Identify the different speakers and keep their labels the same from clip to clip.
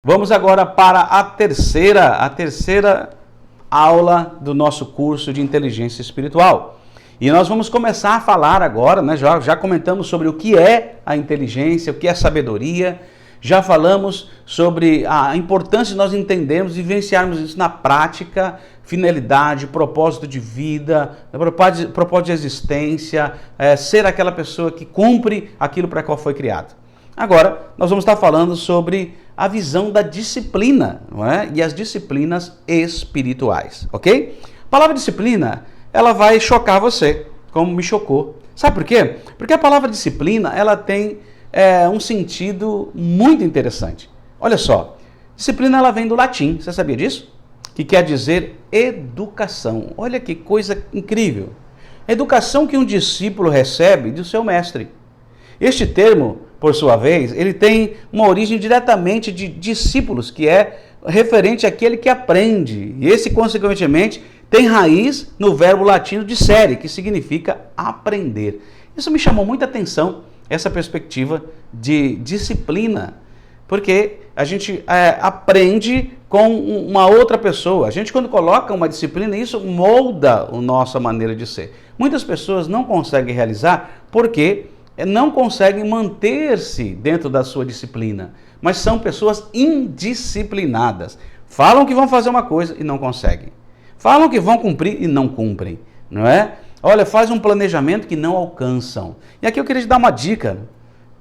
Speaker 1: Vamos agora para a terceira aula do nosso curso de inteligência espiritual. E nós vamos começar a falar agora, né? Já comentamos sobre o que é a inteligência, o que é a sabedoria, já falamos sobre a importância de nós entendermos e vivenciarmos isso na prática, finalidade, propósito de vida, propósito de existência, ser aquela pessoa que cumpre aquilo para qual foi criado. Agora, nós vamos estar falando sobre a visão da disciplina, não é? E as disciplinas espirituais, ok? A palavra disciplina, ela vai chocar você, como me chocou. Sabe por quê? Porque a palavra disciplina, ela tem um sentido muito interessante. Olha só, disciplina ela vem do latim, você sabia disso? Que quer dizer educação. Olha que coisa incrível. Educação que um discípulo recebe do seu mestre. Este termo, por sua vez, ele tem uma origem diretamente de discípulos, que é referente àquele que aprende. E esse, consequentemente, tem raiz no verbo latino discere, que significa aprender. Isso me chamou muita atenção, essa perspectiva de disciplina, porque a gente aprende com uma outra pessoa. A gente, quando coloca uma disciplina, isso molda a nossa maneira de ser. Muitas pessoas não conseguem realizar porque não conseguem manter-se dentro da sua disciplina, mas são pessoas indisciplinadas. Falam que vão fazer uma coisa e não conseguem. Falam que vão cumprir e não cumprem, não é? Olha, faz um planejamento que não alcançam. E aqui eu queria te dar uma dica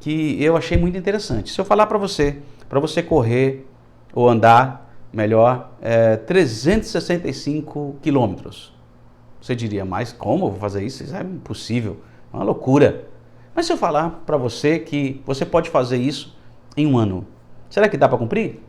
Speaker 1: que eu achei muito interessante. Se eu falar para você correr ou andar, melhor, 365 quilômetros, você diria, mas como eu vou fazer isso? Isso é impossível, é uma loucura. Mas se eu falar para você que você pode fazer isso em um ano, será que dá para cumprir?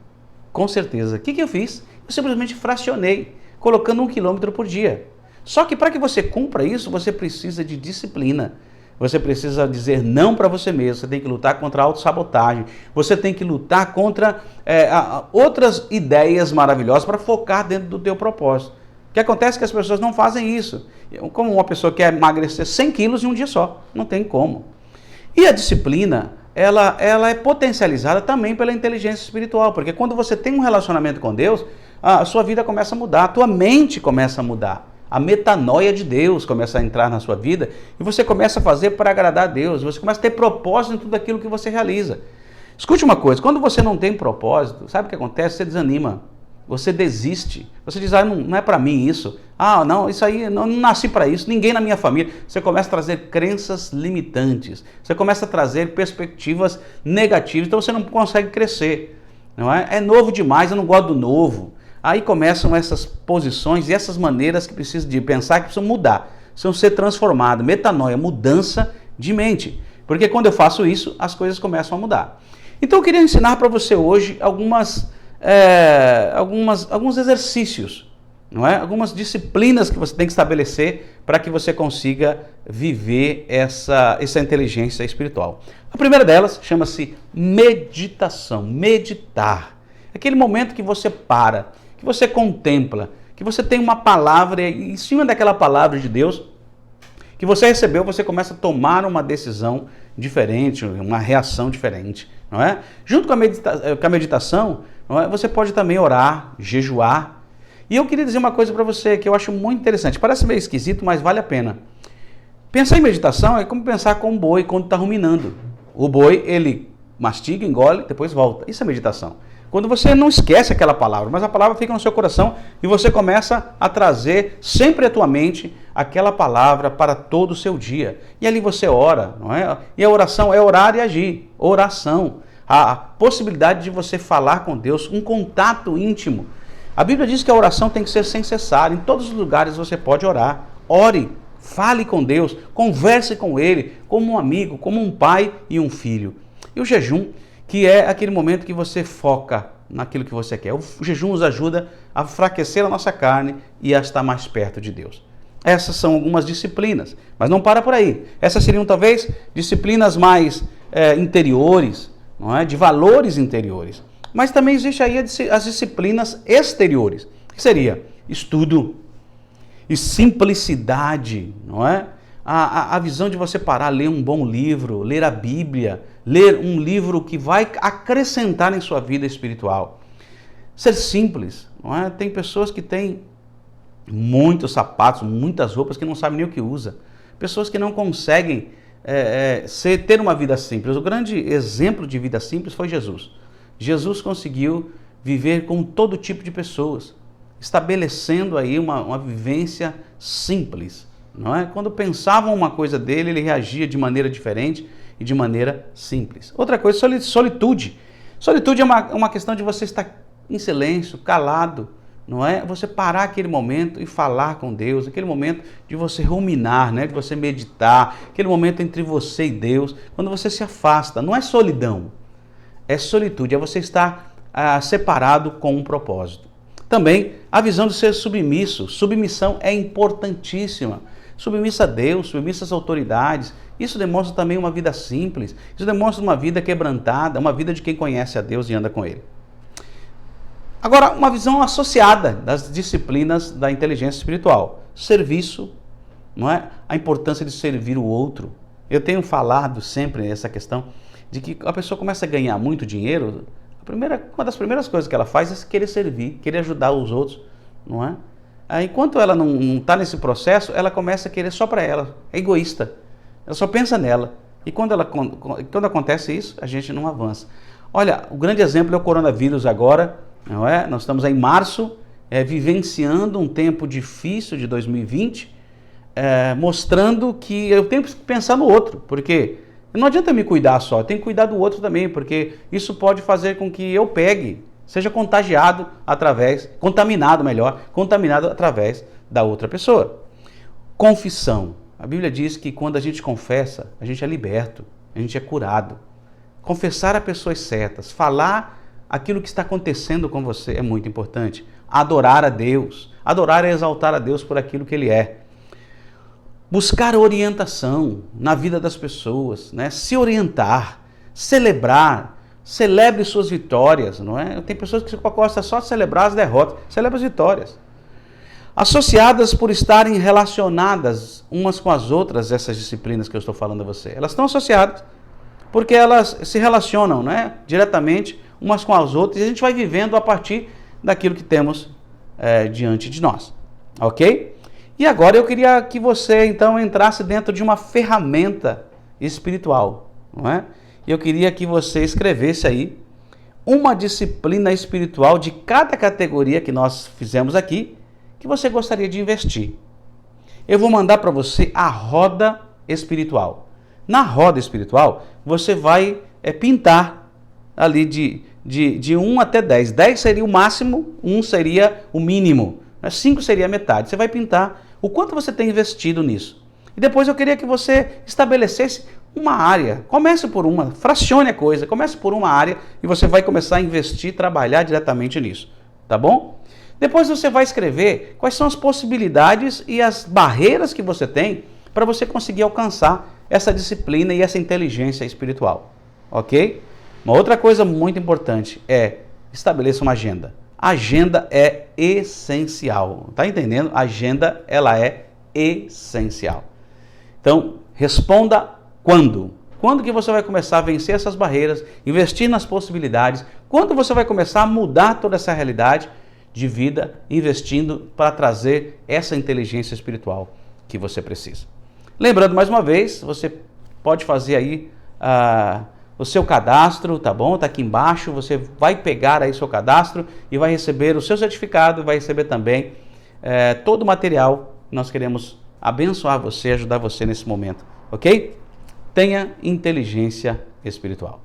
Speaker 1: Com certeza. O que eu fiz? Eu simplesmente fracionei, colocando 1 quilômetro por dia. Só que para que você cumpra isso, você precisa de disciplina. Você precisa dizer não para você mesmo, você tem que lutar contra a autossabotagem, você tem que lutar contra outras ideias maravilhosas para focar dentro do teu propósito. O que acontece é que as pessoas não fazem isso. Como uma pessoa quer emagrecer 100 quilos em um dia só, não tem como. E a disciplina, ela é potencializada também pela inteligência espiritual, porque quando você tem um relacionamento com Deus, a sua vida começa a mudar, a tua mente começa a mudar. A metanoia de Deus começa a entrar na sua vida e você começa a fazer para agradar a Deus, você começa a ter propósito em tudo aquilo que você realiza. Escute uma coisa, quando você não tem propósito, sabe o que acontece? Você desanima. Você desiste, você diz, não é para mim isso, não, isso aí, não nasci para isso, ninguém na minha família. Você começa a trazer crenças limitantes, você começa a trazer perspectivas negativas, então você não consegue crescer, não é? É novo demais, eu não gosto do novo. Aí começam essas posições e essas maneiras que precisam de pensar, que precisam mudar, precisam ser transformadas, metanoia, mudança de mente, porque quando eu faço isso, as coisas começam a mudar. Então eu queria ensinar para você hoje alguns exercícios, não é? Algumas disciplinas que você tem que estabelecer para que você consiga viver essa inteligência espiritual. A primeira delas chama-se meditação, meditar. Aquele momento que você para, que você contempla, que você tem uma palavra e em cima daquela palavra de Deus que você recebeu, você começa a tomar uma decisão diferente, uma reação diferente, não é? Junto com a meditação, não é? Você pode também orar, jejuar. E eu queria dizer uma coisa para você que eu acho muito interessante. Parece meio esquisito, mas vale a pena. Pensar em meditação é como pensar com um boi quando está ruminando. O boi, ele mastiga, engole, depois volta. Isso é meditação. Quando você não esquece aquela palavra, mas a palavra fica no seu coração e você começa a trazer sempre à tua mente aquela palavra para todo o seu dia. E ali você ora, não é? E a oração é orar e agir. Oração. A possibilidade de você falar com Deus, um contato íntimo. A Bíblia diz que a oração tem que ser sem cessar. Em todos os lugares você pode orar. Ore, fale com Deus, converse com Ele, como um amigo, como um pai e um filho. E o jejum, que é aquele momento que você foca naquilo que você quer. O jejum nos ajuda a enfraquecer a nossa carne e a estar mais perto de Deus. Essas são algumas disciplinas, mas não para por aí. Essas seriam talvez disciplinas mais interiores, não é? De valores interiores. Mas também existe aí as disciplinas exteriores, que seria estudo e simplicidade, não é? A visão de você parar, ler um bom livro, ler a Bíblia, ler um livro que vai acrescentar em sua vida espiritual. ser simples, não é? Tem pessoas que têm muitos sapatos, muitas roupas que não sabem nem o que usa. Pessoas que não conseguem ter uma vida simples. O grande exemplo de vida simples foi Jesus. Jesus conseguiu viver com todo tipo de pessoas, estabelecendo aí uma vivência simples, não é? Quando pensavam uma coisa dele, ele reagia de maneira diferente e de maneira simples. Outra coisa, solitude. Solitude é uma questão de você estar em silêncio, calado, não é? Você parar aquele momento e falar com Deus, aquele momento de você ruminar, né? De você meditar, aquele momento entre você e Deus, quando você se afasta. Não é solidão, é solitude, é você estar separado com um propósito. Também a visão de ser submisso. Submissão é importantíssima. Submissa a Deus, submissa às autoridades. Isso demonstra também uma vida simples. Isso demonstra uma vida quebrantada, uma vida de quem conhece a Deus e anda com Ele. Agora, uma visão associada das disciplinas da inteligência espiritual. Serviço, não é? A importância de servir o outro. Eu tenho falado sempre essa questão de que a pessoa começa a ganhar muito dinheiro, uma das primeiras coisas que ela faz é querer servir, querer ajudar os outros, não é? Aí, enquanto ela não está nesse processo, ela começa a querer só para ela, é egoísta, ela só pensa nela. E quando acontece isso, a gente não avança. Olha, o grande exemplo é o coronavírus agora, não é? Nós estamos aí em março, vivenciando um tempo difícil de 2020, mostrando que eu tenho que pensar no outro, porque não adianta me cuidar só, eu tenho que cuidar do outro também, porque isso pode fazer com que eu seja contaminado através da outra pessoa. Confissão. A Bíblia diz que quando a gente confessa, a gente é liberto, a gente é curado. Confessar a pessoas certas, falar aquilo que está acontecendo com você é muito importante. Adorar a Deus, adorar e exaltar a Deus por aquilo que Ele é. Buscar orientação na vida das pessoas, né? Se orientar, celebrar, celebre suas vitórias, não é? Tem pessoas que gostam só de celebrar as derrotas, celebre as vitórias. Associadas por estarem relacionadas umas com as outras, essas disciplinas que eu estou falando a você, elas estão associadas porque elas se relacionam, né, diretamente umas com as outras e a gente vai vivendo a partir daquilo que temos diante de nós, ok? E agora eu queria que você então entrasse dentro de uma ferramenta espiritual, não é? Eu queria que você escrevesse aí uma disciplina espiritual de cada categoria que nós fizemos aqui, que você gostaria de investir. Eu vou mandar para você a roda espiritual. Na roda espiritual, você vai pintar ali de 1 até 10. 10 seria o máximo, 1 seria o mínimo, 5 seria a metade. Você vai pintar o quanto você tem investido nisso. E depois eu queria que você estabelecesse uma área. Comece por uma, fracione a coisa, comece por uma área e você vai começar a investir, trabalhar diretamente nisso, tá bom? Depois você vai escrever quais são as possibilidades e as barreiras que você tem para você conseguir alcançar essa disciplina e essa inteligência espiritual, ok? Uma outra coisa muito importante é estabeleça uma agenda. A agenda é essencial, tá entendendo? A agenda, ela é essencial. Então, responda quando. Quando que você vai começar a vencer essas barreiras, investir nas possibilidades? Quando você vai começar a mudar toda essa realidade de vida, investindo para trazer essa inteligência espiritual que você precisa? Lembrando mais uma vez, você pode fazer aí o seu cadastro, tá bom? Tá aqui embaixo, você vai pegar aí seu cadastro e vai receber o seu certificado, vai receber também todo o material. Nós queremos abençoar você, ajudar você nesse momento, ok? Tenha inteligência espiritual.